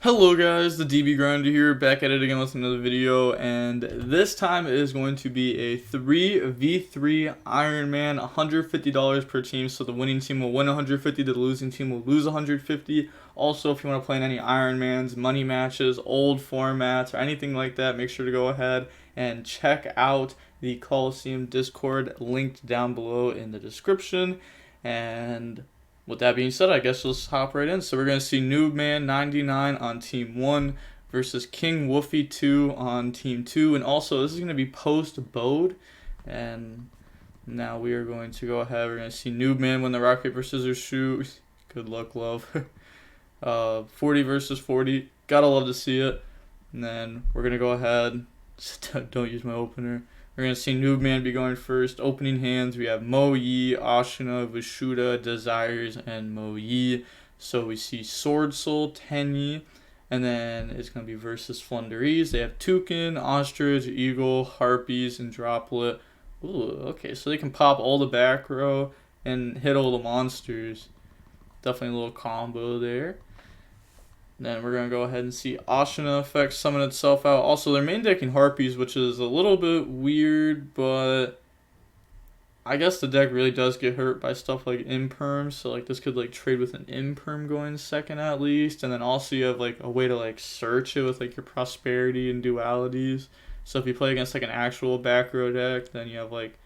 Hello guys, the DB Grinder here, back at it again with another video, and this time it is going to be a 3v3 Iron Man, $150 per team, so the winning team will win 150, the losing team will lose 150. Also, if you want to play in any Iron Mans, money matches, old formats, or anything like that, make sure to go ahead and check out the Coliseum Discord linked down below in the description. And with that being said, I guess let's hop right in. So we're going to see Noobman99 on Team 1 versus King Woofy 2 on Team 2. And also, this is going to be post-BODE. And now we are going to go ahead. We're going to see Noobman win the rock, paper, scissors shoot. Good luck, love. 40 versus 40. Gotta love to see it. And then we're going to go ahead. Don't use my opener. We're going to see Noobman be going first. Opening hands, we have Mo Yi, Ashina, Vishuda, Desires, and Mo Yi. So we see SwordSoul, Tenyi, and then it's going to be versus Flundereeze. They have Toucan, Ostrich, Eagle, Harpies, and Droplet. Ooh, okay, so they can pop all the back row and hit all the monsters. Definitely a little combo there. Then we're going to go ahead and see Ashina effect summon itself out. Also, they're main decking Harpies, which is a little bit weird, but I guess the deck really does get hurt by stuff like Imperm. So, like, this could, like, trade with an Imperm going second at least. And then also you have, like, a way to, like, search it with, like, your Prosperity and Dualities. So if you play against, like, an actual back row deck, then you have, like,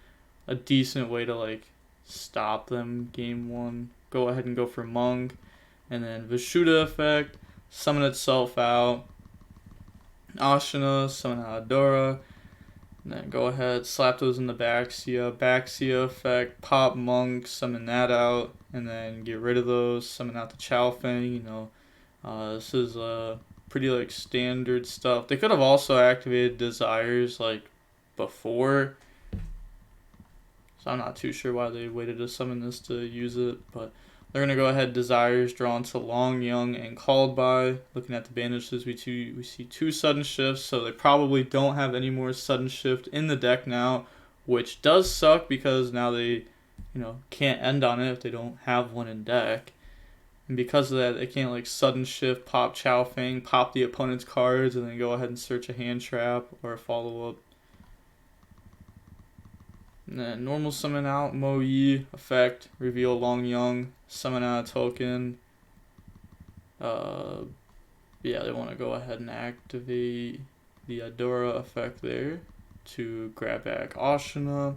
a decent way to, like, stop them game one. Go ahead and go for Mung. And then Vishuda effect. Summon itself out. Ashina, summon out Adora. And then go ahead, slap those in the Baxia. Baxia effect, pop Monk, summon that out. And then get rid of those, summon out the Chalfang. This is pretty like standard stuff. They could have also activated Desires like before. So I'm not too sure why they waited to summon this to use it, but they're going to go ahead, Desires, drawn to Long, Young, and Called By. Looking at the banishes, we see two sudden shifts, so they probably don't have any more sudden shift in the deck now, which does suck because now they, can't end on it if they don't have one in deck. And because of that, they can't like sudden shift, pop Chalfang, pop the opponent's cards, and then go ahead and search a hand trap or a follow-up. And then normal summon out, Mo Yi, effect, reveal Long Young, summon out a token. Yeah, they want to go ahead and activate the Adora effect there to grab back Ashina.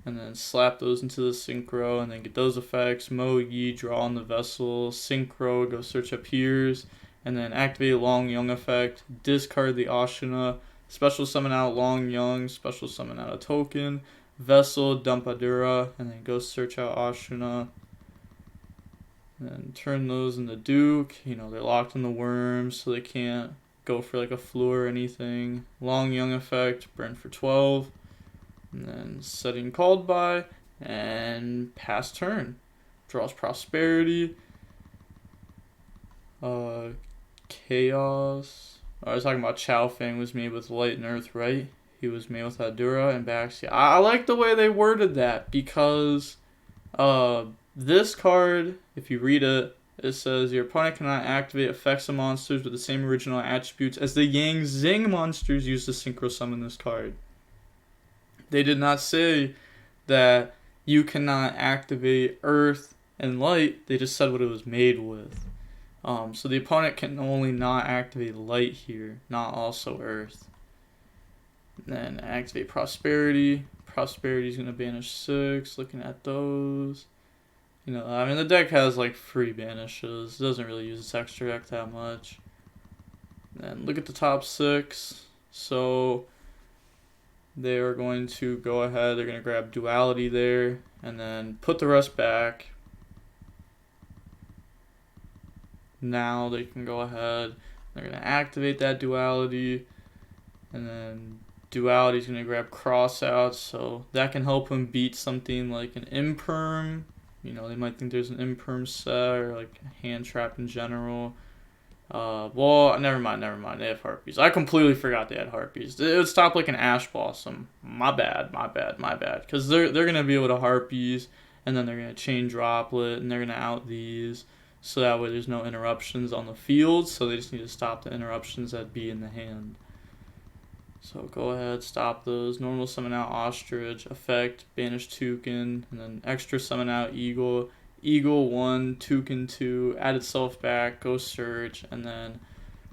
And then slap those into the Synchro and then get those effects. Mo Yi, draw on the vessel, Synchro, go search up Piers. And then activate Long Young effect, discard the Ashina, special summon out Long Young, special summon out a token. Vessel, dump Adura, and then go search out Ashina. And then turn those into Duke. They're locked in the worms, so they can't go for like a flu or anything. Long Young effect, burn for 12. And then setting Called By, and pass turn. Draws Prosperity. Chaos. I was talking about Chalfang was made with Light and Earth, right? He was made with Adura and Baxia. I like the way they worded that because this card, if you read it, it says your opponent cannot activate effects of monsters with the same original attributes as the Yang Zing monsters used to synchro summon this card. They did not say that you cannot activate Earth and Light. They just said what it was made with. So the opponent can only not activate Light here, not also Earth. Then activate Prosperity. Prosperity is going to banish 6. Looking at those. The deck has like free banishes. It doesn't really use its extra deck that much. Then look at the top 6. So they are going to go ahead. They're going to grab Duality there. And then put the rest back. Now they can go ahead. They're going to activate that Duality. And then Duality is going to grab Crossout, so that can help him beat something like an Imperm. They might think there's an Imperm set or like a hand trap in general. Well, never mind. They have Harpies. I completely forgot they had Harpies. It would stop like an Ash Blossom. My bad. Because they're going to be able to Harpies, and then they're going to chain Droplet, and they're going to out these. so that way there's no interruptions on the field, so they just need to stop the interruptions that be in the hand. So go ahead, stop those. Normal summon out Ostrich, effect, banish Toucan, and then extra summon out Eagle. Eagle 1, Toucan 2, add itself back, go search, and then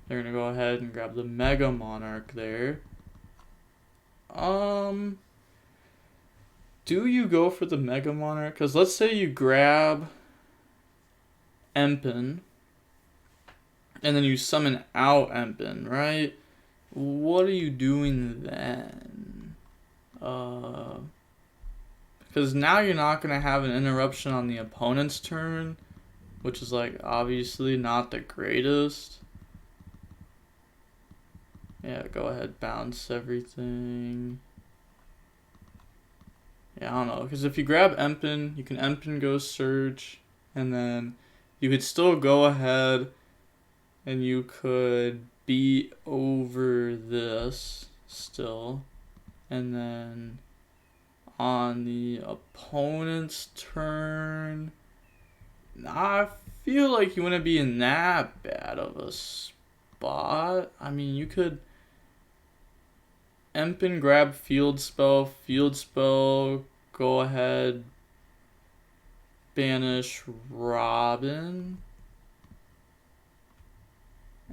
they're going to go ahead and grab the Mega Monarch there. Do you go for the Mega Monarch? Because let's say you grab Empen, and then you summon out Empen, right? What are you doing then? Because now you're not going to have an interruption on the opponent's turn, which is like obviously not the greatest. Yeah, go ahead, bounce everything. Yeah, I don't know, because if you grab Empen, you can Empen go search, and then you could still go ahead and you could beat over this still, and then on the opponent's turn, I feel like you wouldn't be in that bad of a spot. I mean, you could Empen grab field spell, go ahead, banish Robin,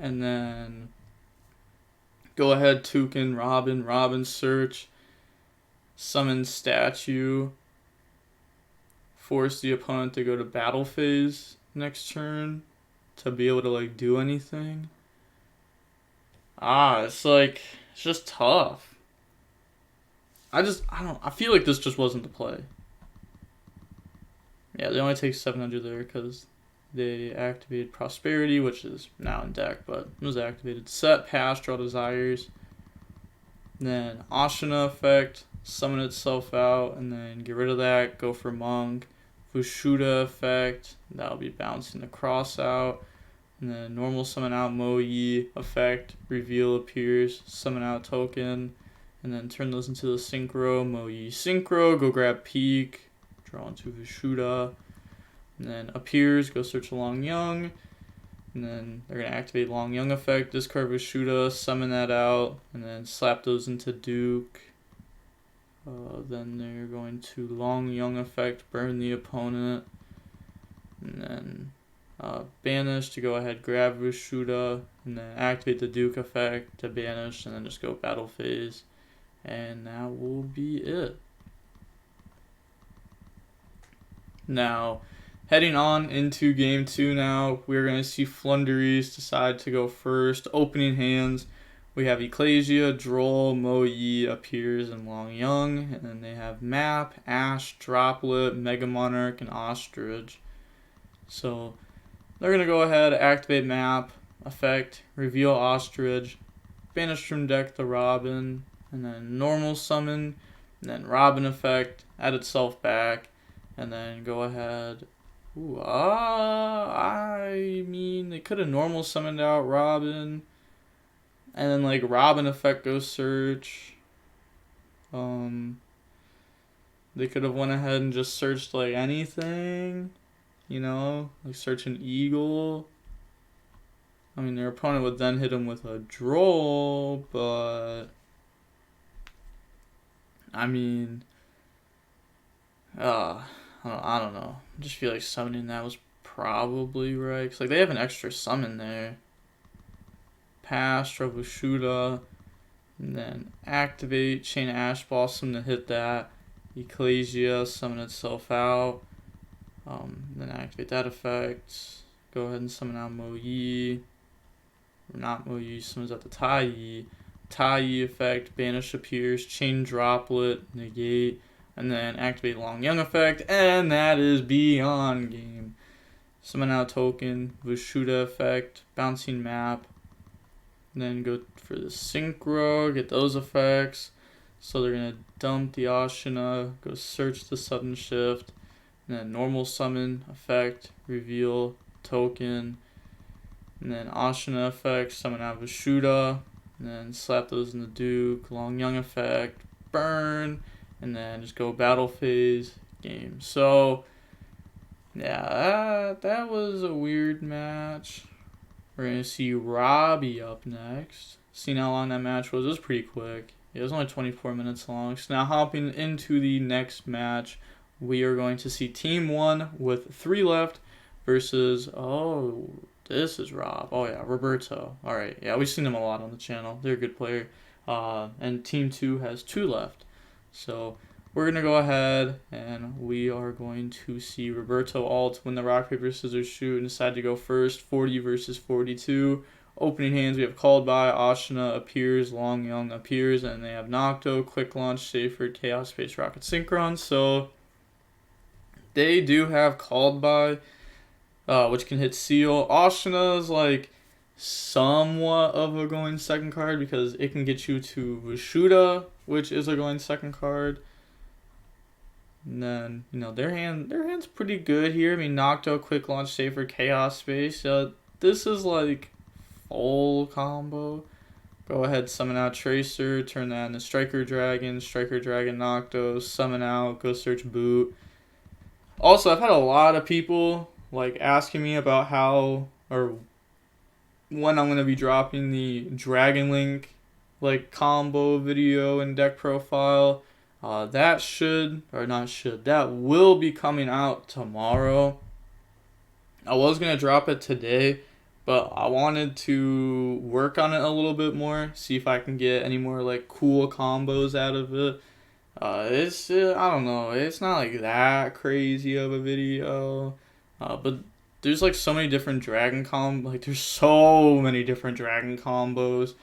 and then go ahead, Toucan, Robin search, summon statue, force the opponent to go to battle phase next turn to be able to like do anything. It's just tough. I feel like this just wasn't the play. Yeah, they only take 700 there because they activated Prosperity, which is now in deck, but it was activated. Set, pass, draw desires. Then Ashina effect, summon itself out, and then get rid of that, go for Monk. Fushuda effect, that'll be bouncing the cross out. And then normal summon out Moyi effect, reveal appears, summon out token. And then turn those into the Synchro, Moyi Synchro, go grab Peak, draw into Vishuda, and then appears, go search Long Young, and then they're going to activate Long Young effect, discard Vishuda, summon that out, and then slap those into Duke. Then they're going to Long Young effect, burn the opponent, and then banish to go ahead, grab Vishuda, and then activate the Duke effect to banish, and then just go battle phase. And that will be it. Now, heading on into game 2 now, we're going to see Flundereeze decide to go first. Opening hands, we have Ecclesia, Droll, Moyi appears, and Long Young. And then they have Map, Ash, Droplet, Mega Monarch, and Ostrich. So, they're going to go ahead, activate Map, effect, reveal Ostrich, banish from deck the Robin, and then normal summon, and then Robin effect, add itself back, and then go ahead. I mean, they could have normal summoned out Robin, and then like Robin effect goes search. They could have went ahead and just searched like anything, like search an Eagle. I mean, their opponent would then hit him with a Droll, but I mean, I don't know. I just feel like summoning that was probably right. Cause like they have an extra summon there. Pass, Troubleshooter, and then activate Chain of Ash Blossom to hit that. Ecclesia, summon itself out. Then activate that effect. Go ahead and summon out Moyi. Or not Moyi, summons out the Tai. Tai effect, banish appears, chain droplet, negate, and then activate Long Young effect, and that is beyond game. Summon out token, Vishuda effect, bouncing map, and then go for the Synchro, get those effects. So they're going to dump the Ashina, go search the sudden shift, and then normal summon effect, reveal, token, and then Ashina effect, summon out Vishuda, and then slap those in the Duke, Long Young effect, burn, and then just go battle phase, game. So, Yeah, that was a weird match. We're going to see Robbie up next. Seeing how long that match was. It was pretty quick. It was only 24 minutes long. So now hopping into the next match, we are going to see Team 1 with 3 left versus, oh, this is Rob. Oh, yeah, Roberto. All right. Yeah, we've seen them a lot on the channel. They're a good player. And Team 2 has 2 left. So we're going to go ahead and we are going to see Roberto alt win the rock, paper, scissors, shoot and decide to go first. 40 versus 42. Opening hands, we have Called By, Ashina appears, Long Young appears, and they have Nocto, Quick Launch, Safer, Chaos Space, Rocket Synchron. So they do have Called By, which can hit Seal. Ashina is like somewhat of a going second card because it can get you to Vishuda, which is a going second card. And then, you know, their hand's pretty good here. I mean, Nocto, Quick Launch, Safer, Chaos Space. This is like full combo. Go ahead, summon out Tracer, turn that into Striker Dragon, Nocto, summon out, go search boot. Also, I've had a lot of people like asking me about how or when I'm gonna be dropping the Dragon Link like combo video and deck profile. That will be coming out tomorrow. I was gonna drop it today, but I wanted to work on it a little bit more, see if I can get any more like cool combos out of it. I don't know, it's not like that crazy of a video, but there's like so many different there's so many different dragon combos.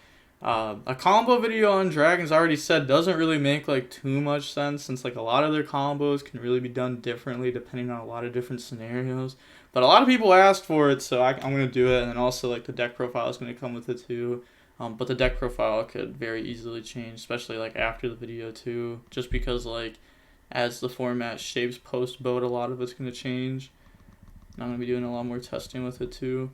A combo video on dragons, I already said, doesn't really make like too much sense since like a lot of their combos can really be done differently depending on a lot of different scenarios. But a lot of people asked for it, so I'm going to do it, and then also like the deck profile is going to come with it too. But the deck profile could very easily change, especially like after the video too, just because like as the format shapes post BODE, a lot of it's going to change. And I'm going to be doing a lot more testing with it too.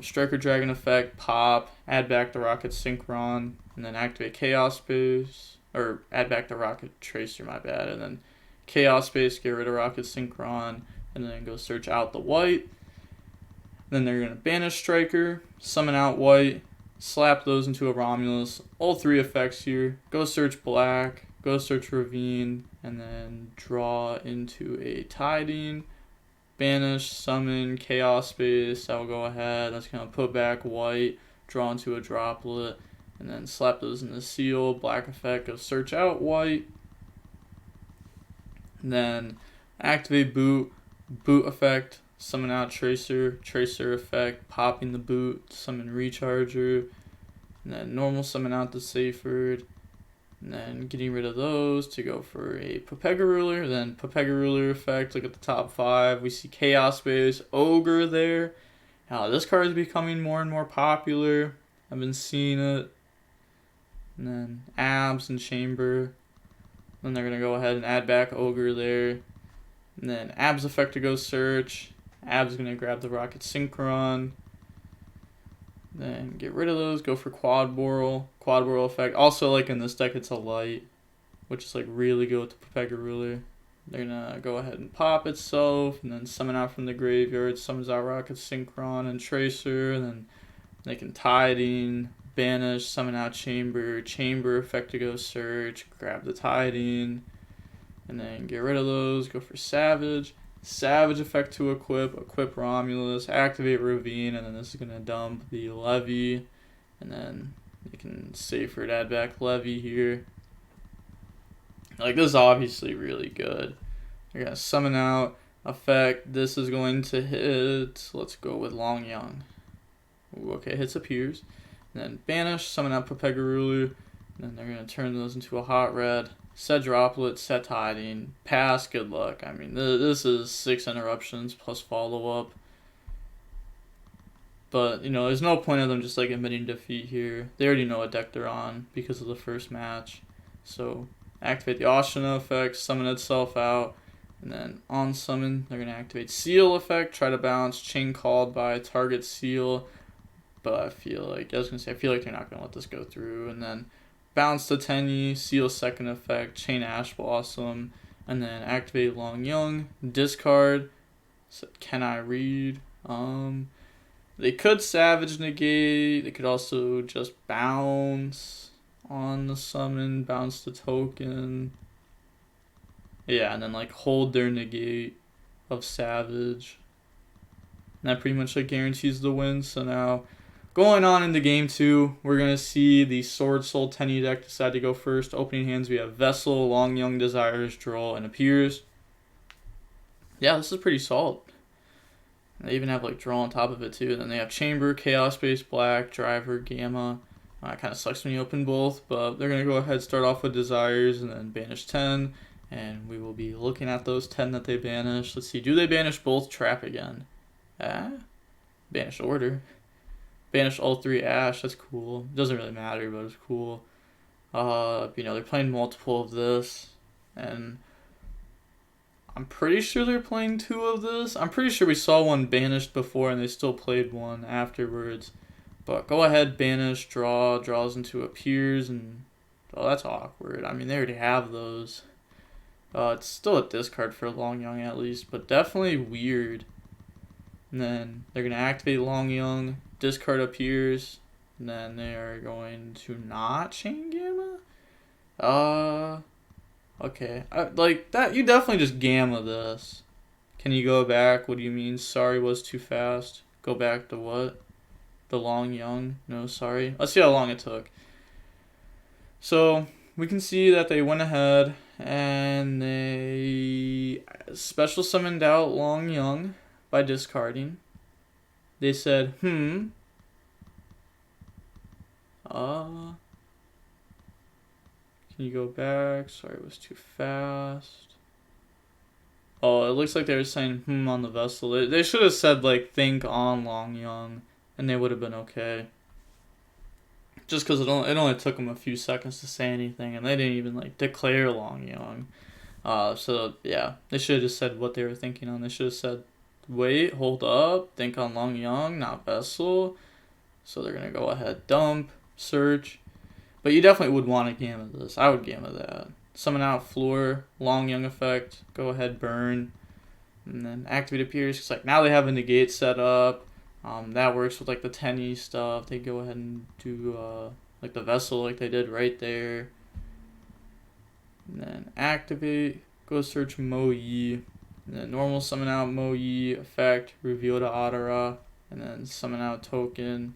Striker Dragon effect, pop, add back the Rocket Synchron, and then activate Chaos Space, or add back the Rocket Tracer, my bad, and then Chaos Space, get rid of Rocket Synchron, and then go search out the white. Then they're going to banish Striker, summon out white, slap those into a Romulus, all 3 effects here, go search black, go search Ravine, and then draw into a Tiding. Banish, summon, Chaos Space, I'll go ahead, that's going to put back white, draw into a Droplet, and then slap those in the Seal, black effect, go search out white, and then activate boot, boot effect, summon out Tracer, Tracer effect, popping the boot, summon Recharger, and then normal summon out the Safered, and then getting rid of those to go for a Pepega Ruler. Then Pepega Ruler effect, look at the top 5. We see Chaos Space, Ogre there. Now this card is becoming more and more popular. I've been seeing it. And then Abs and Chamber. Then they're going to go ahead and add back Ogre there. And then Abs effect to go search. Abs is going to grab the Rocket Synchron. Then get rid of those, go for Quad Boral effect. Also, like in this deck, it's a light, which is like really good with the Pepega Ruler. They're gonna go ahead and pop itself, and then summon out from the graveyard, summons out Rocket Synchron and Tracer, and then they can Tiding, banish, summon out Chamber effect to go search, grab the Tiding, and then get rid of those, go for Savage effect to equip Romulus, activate Ravine, and then this is going to dump the Levy, and then you can safer to add back Levy here. Like, this is obviously really good. You're going to summon out effect, this is going to hit, let's go with Long Young. Ooh, okay, hits appears. And then banish, summon out Pepega Ruler, and then they're going to turn those into a hot red. Set Droplet, set Tiding, pass, good luck. I mean, this is 6 interruptions plus follow-up. But, you know, there's no point of them just, like, admitting defeat here. They already know what deck they're on because of the first match. So, activate the Ashina effect, summon itself out, and then on summon, they're going to activate Seal effect, try to bounce, chain Called By, target Seal. But I feel like they're not going to let this go through. And then bounce to Tenyi, Seal second effect, chain Ash Blossom, and then activate Long Young, discard, So can I read? They could Savage negate. They could also just bounce on the summon, bounce the token. Yeah, and then like hold their negate of Savage. And that pretty much like guarantees the win. So now going on into game 2, we're going to see the SwordSoul Tenyi deck decide to go first. Opening hands, we have Vessel, Long Young, Desires, Droll, and Appears. Yeah, this is pretty solid. They even have like Droll on top of it too. Then they have Chamber, Chaos Base, Black, Driver, Gamma. It kind of sucks when you open both, but they're going to go ahead, start off with Desires, and then banish 10. And we will be looking at those 10 that they banish. Let's see, do they banish both Trap again? Banish Order. Banish all 3 Ash, that's cool. Doesn't really matter, but it's cool. They're playing multiple of this, and I'm pretty sure they're playing 2 of this. I'm pretty sure we saw one banished before, and they still played one afterwards. But go ahead, banish, draws into Appears, and oh, that's awkward. I mean, they already have those. It's still a discard for Long Young at least, but definitely weird. And then they're going to activate Long Young, discard Appears, and then they are going to not chain Gamma? Okay. Like, that, you definitely just Gamma this. Can you go back? What do you mean? Sorry was too fast. Go back to what? The Long Young? No, sorry. Let's see how long it took. So, we can see that they went ahead and they special summoned out Long Young by discarding. They said, can you go back? Sorry, it was too fast. Oh, it looks like they were saying on the Vessel. They should have said like think on Long Young, and they would have been okay. Just because it only took them a few seconds to say anything, and they didn't even like declare Long Young. So yeah, they should have just said what they were thinking on. They should have said, wait, hold up, think on Long Young, not Vessel. So they're gonna go ahead, dump, search. But you definitely would want to Gamma this. I would Gamma that. Summon out Floor, Long Young effect, go ahead, burn, and then activate Appears. Cause like now they have a negate set up. That works with like the Tenyi stuff. They go ahead and do like the Vessel like they did right there. And then activate, go search Mo Yi. And then normal summon out Mo Yi, effect, reveal to Adara, and then summon out token.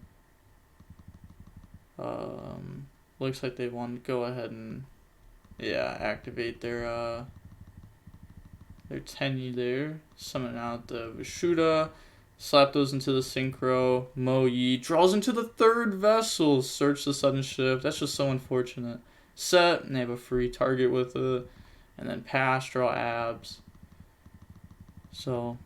Looks like they want to go ahead and activate their Tenyi there. Summon out the Vishuda, slap those into the Synchro, Mo Yi, draws into the 3rd Vessel, search the sudden shift. That's just so unfortunate. Set, and they have a free target with it, and then pass, draw abs. So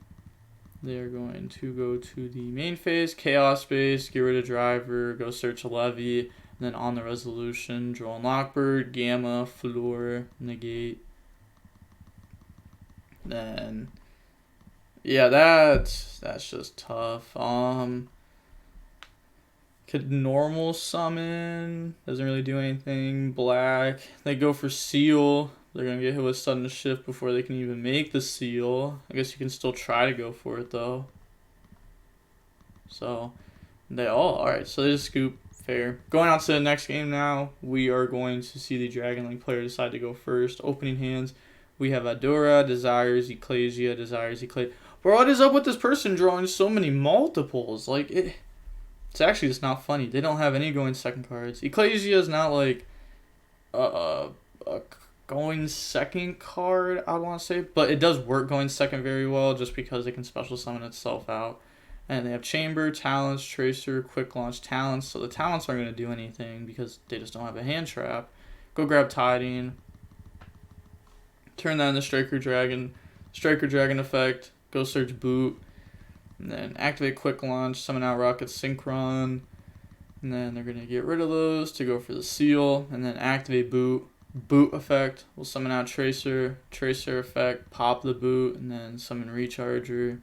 they're going to go to the main phase, Chaos Base, get rid of Driver, go search a Levy, and then on the Resolution, draw Lockbird, Gamma, Floor, negate. Then yeah, that's just tough. Could normal summon, doesn't really do anything. Black, they go for Seal. They're going to get hit with sudden shift before they can even make the seal. I guess you can still try to go for it though. So alright, so they just scoop. Fair. Going on to the next game now, we are going to see the Dragon Link player decide to go first. Opening hands, we have Adora, Desires, Ecclesia, Desires, Ecclesia. Bro, what is up with this person drawing so many multiples? Like, it's actually just not funny. They don't have any going second cards. Ecclesia is not like a going second card, I want to say, but it does work going second very well just because it can special summon itself out. And they have Chamber, Talents, Tracer, Quick Launch, Talents. So the Talents aren't going to do anything because they just don't have a hand trap. Go grab Tiding. Turn that into Striker Dragon. Striker Dragon effect. Go search Boot. And then activate Quick Launch. Summon out Rocket Synchron. And then they're going to get rid of those to go for the Seal. And then activate Boot. Boot effect. We'll summon out Tracer. Tracer effect. Pop the Boot. And then summon Recharger.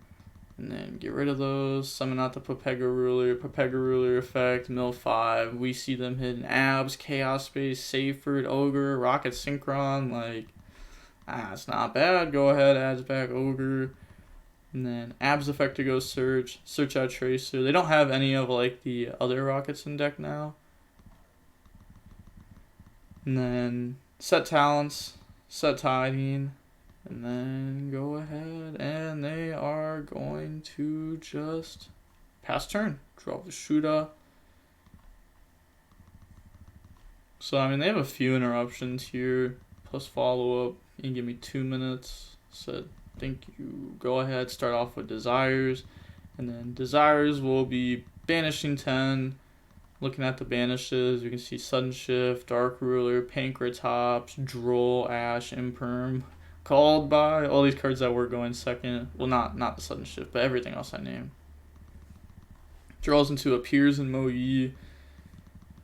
And then get rid of those. Summon out the Popega Ruler. Popega Ruler effect. Mill 5. We see them hitting Abs, Chaos Space, Seyfried, Ogre, Rocket Synchron. Like, it's not bad. Go ahead, adds back Ogre. And then Abs effect to go search out Tracer. They don't have any of like the other rockets in deck now. And then set talents, set tiding, and then go ahead and they are going to just pass turn. Draw Vishuda. So I mean they have a few interruptions here, plus follow up. You can give me 2 minutes. So I think you go ahead, start off with Desires, and then Desires will be banishing 10. Looking at the banishes, you can see Sudden Shift, Dark Ruler, Pankratops, Droll, Ash, Imperm, Called by, all these cards that were going second. Well, not the Sudden Shift, but everything else I named. Draws into Appears in Moyi.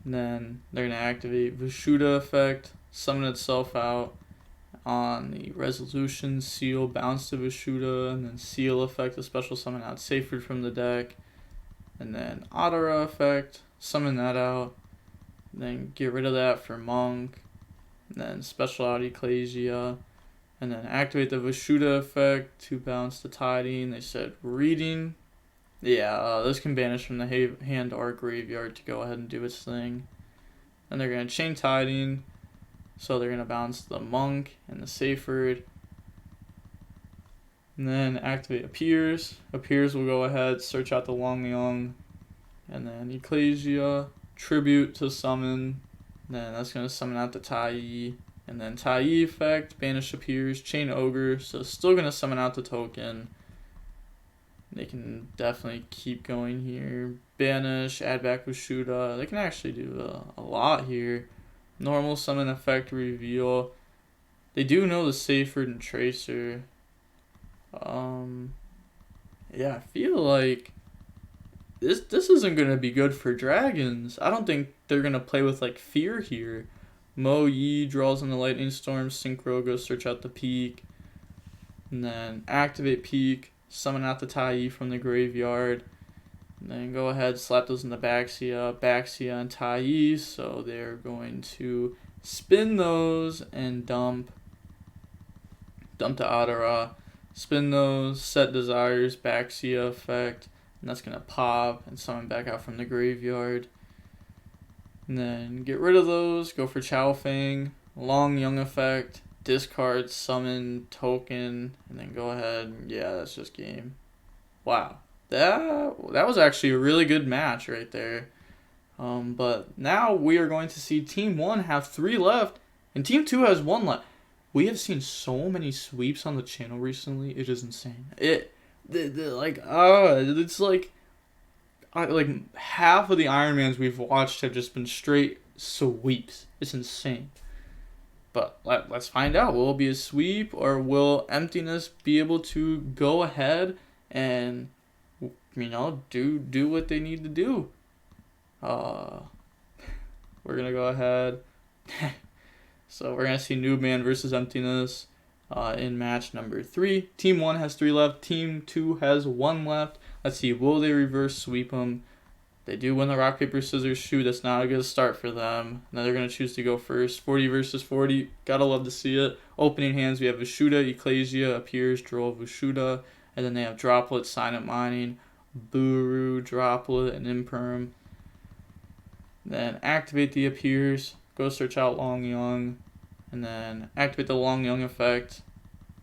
And then they're going to activate Vishuda effect, summon itself out on the Resolution, Seal, bounce to Vishuda, and then Seal effect, a special summon out Sacred from the deck. And then Adara effect, summon that out. And then get rid of that for Monk. And then special out Ecclesia. And then activate the Vishuda effect to bounce the Tiding. They said Reading. Yeah, this can banish from the hand or graveyard to go ahead and do its thing. And they're going to chain Tiding. So they're going to bounce the Monk and the Saferd. And then activate Appears. Appears will go ahead, search out the Longyong. And then Ecclesia. Tribute to summon. And then that's going to summon out the Tai. And then Tai effect, banish Appears, chain Ogre. So still going to summon out the token. They can definitely keep going here. Banish, add back Vishuda. They can actually do a lot here. Normal summon effect reveal. They do know the Saferd and Tracer. Yeah, I feel like this isn't gonna be good for dragons. I don't think they're gonna play with like Fear here. Mo Yi draws in the Lightning Storm. Synchro, go search out the Peak. And then activate Peak. Summon out the Tai from the graveyard. And then go ahead, slap those in the Baxia and Tai. So they're going to spin those and dump to Adara. Spin those, set Desires, Baxia effect. And that's going to pop and summon back out from the graveyard. And then get rid of those, go for Chowfang, Long Young effect. Discard, summon, token, and then go ahead. Yeah, that's just game. Wow. That was actually a really good match right there. But now we are going to see Team 1 have 3 left, and Team 2 has 1 left. We have seen so many sweeps on the channel recently. It is insane. It's like half of the Ironmans we've watched have just been straight sweeps. It's insane. But let's find out. Will it be a sweep, or will Emptiness be able to go ahead and, do what they need to do? We're going to go ahead. So we're going to see Noobman versus Emptiness in match number 3. Team 1 has 3 left. Team 2 has 1 left. Let's see. Will they reverse sweep them? They do win the rock, paper, scissors, shoot. That's not a good start for them. Now they're going to choose to go first. 40 versus 40. Gotta love to see it. Opening hands, we have Vishuda, Ecclesia, Appears, Droll, Vishuda. And then they have Droplet, Silent Mining, Buru, Droplet, and Imperm. Then activate the Appears. Go search out Long Young. And then activate the Long Young effect.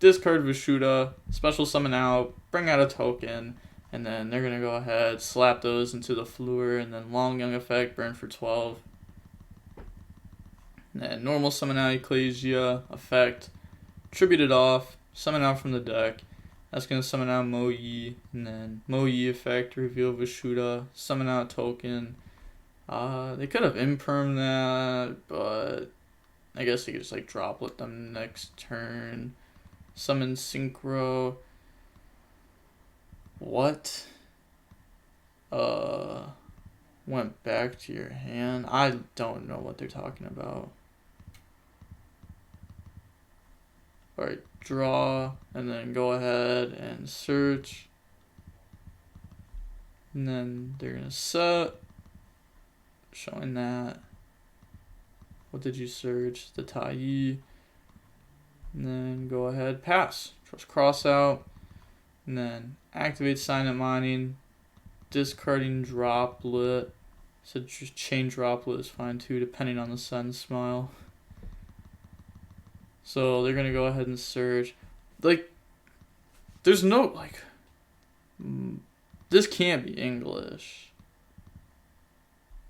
Discard Vishuda. Special summon out. Bring out a token. And then they're going to go ahead, slap those into the Fleur, and then Long Young effect, burn for 12. And then normal summon out Ecclesia effect, tribute it off, summon out from the deck. That's going to summon out Mo Yi, and then Mo Yi effect, reveal Vishuda, summon out token. They could have imperm that, but I guess they could just droplet them next turn. Summon Synchro. What? Went back to your hand. I don't know what they're talking about. Alright, draw, and then go ahead and search. And then they're gonna set. Showing that. What did you search? The Tai. And then go ahead, pass. Just cross out. And then activate silent mining, discarding droplet. So just chain droplet is fine too, depending on the sun smile. So they're gonna go ahead and search. Like, there's no like. This can't be English.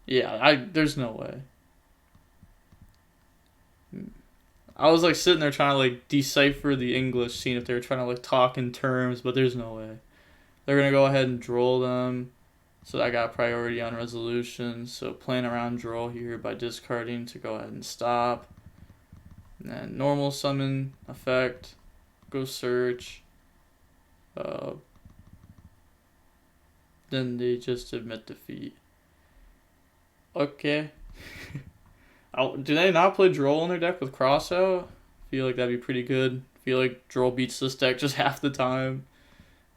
Yeah, there's no way. I was like sitting there trying to like decipher the English, seeing if they were trying to like talk in terms, but there's no way. They're gonna go ahead and droll them. So I got priority on resolution. So playing around droll here by discarding to go ahead and stop. And then normal summon effect. Go search. Then they just admit defeat. Okay. Do they not play Droll in their deck with Crossout? Feel like that'd be pretty good. Feel like Droll beats this deck just half the time.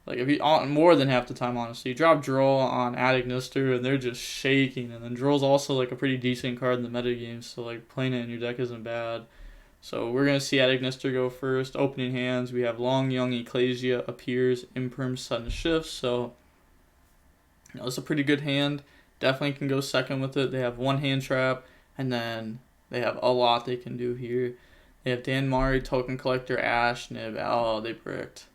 Like, if you more than half the time, honestly. You drop Droll on Adagnister and they're just shaking. And then Droll's also like a pretty decent card in the metagame, so like playing it in your deck isn't bad. So we're gonna see Adagnister go first. Opening hands, we have Long Young Ecclesia appears, Imperm Sudden Shift. So it's a pretty good hand. Definitely can go second with it. They have one hand trap, and then they have a lot they can do here. They have Dan Mari, Token Collector, Ash, Nib. Oh, they bricked.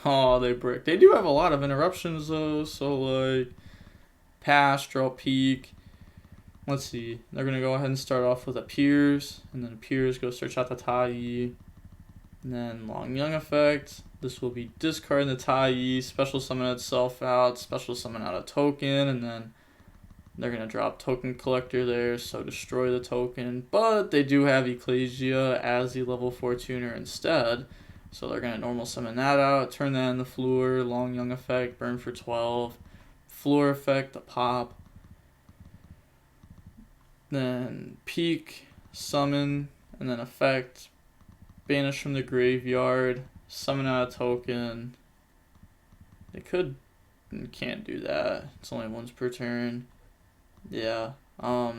Oh, they bricked. They do have a lot of interruptions, though. So, like, pass, draw, peek. Let's see. They're going to go ahead and start off with Appears, and then Appears, go search out the Tenyi. And then Long Young effect. This will be discarding the Tenyi, special summon itself out, special summon out a token, and then they're going to drop Token Collector there, so destroy the token. But they do have Ecclesia as the level 4 tuner instead. So they're going to normal summon that out, turn that into Floor, Long Young effect, burn for 12. Floor effect, the pop. Then peek, summon, and then effect. Banish from the graveyard, summon out a token. They could and can't do that. It's only once per turn. Yeah.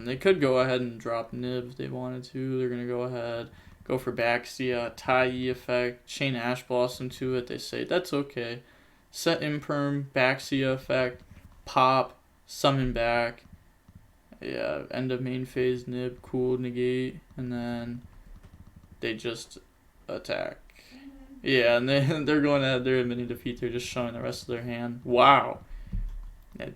They could go ahead and drop Nib if they wanted to. They're gonna go ahead, go for Baxia, Tenyi effect, chain Ash Blossom to it. They say that's okay. Set Imperm, Baxia effect, pop, summon back. Yeah, end of main phase, Nib, cool, negate, and then they just attack. Yeah, and they're going ahead, they're admitting defeat, they're just showing the rest of their hand. Wow. Yeah,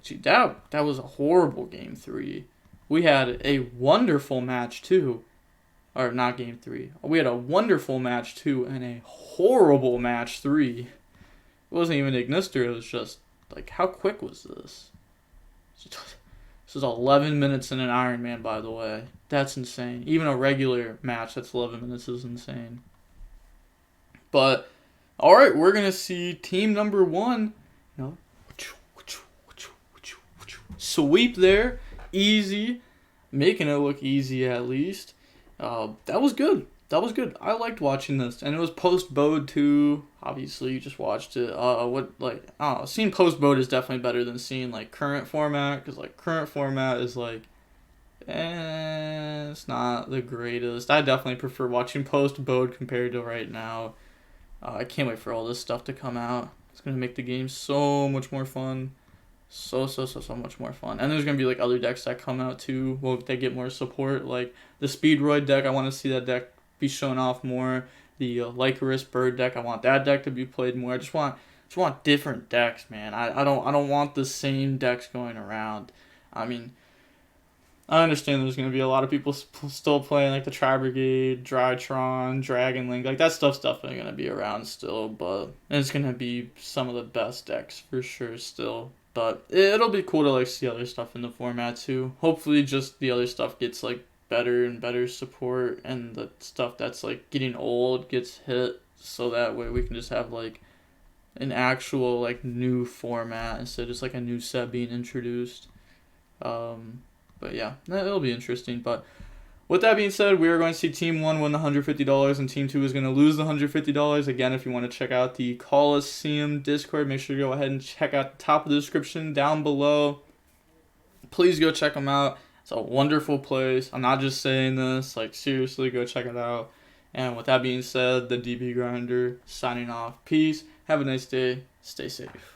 that was a horrible game 3. We had a wonderful match 2. Or not game 3. We had a wonderful match 2 and a horrible match 3. It wasn't even Ignister, it was just, like, how quick was this? This is 11 minutes in an Ironman, by the way. That's insane. Even a regular match that's 11 minutes is insane. But, alright, we're going to see team number 1, you know, sweep there, easy, making it look easy at least. That was good. That was good. I liked watching this, and it was post BODE too. Obviously, you just watched it. Seeing post BODE is definitely better than seeing like current format, because like current format is like, it's not the greatest. I definitely prefer watching post BODE compared to right now. I can't wait for all this stuff to come out. It's gonna make the game so much more fun. So much more fun. And there's gonna be like other decks that come out too. Well, they get more support. Like the Speedroid deck, I want to see that deck be shown off more. The Lycoris Bird deck, I want that deck to be played more. I just want different decks, man. I don't want the same decks going around. I mean, I understand there's going to be a lot of people still playing like the Tri Brigade, Drytron, Dragon Link. Like that stuff's definitely going to be around still, but it's going to be some of the best decks for sure still. But it'll be cool to like see other stuff in the format too. Hopefully just the other stuff gets like better and better support, and the stuff that's like getting old gets hit, so that way we can just have like an actual like new format instead of just like a new set being introduced. But yeah, it'll be interesting. But with that being said, we are going to see Team 1 win the $150, and Team 2 is going to lose the $150. Again, if you want to check out the Coliseum Discord, make sure to go ahead and check out the top of the description down below. Please go check them out. It's a wonderful place. I'm not just saying this. Like, seriously, go check it out. And with that being said, the DB Grinder signing off. Peace. Have a nice day. stay safe.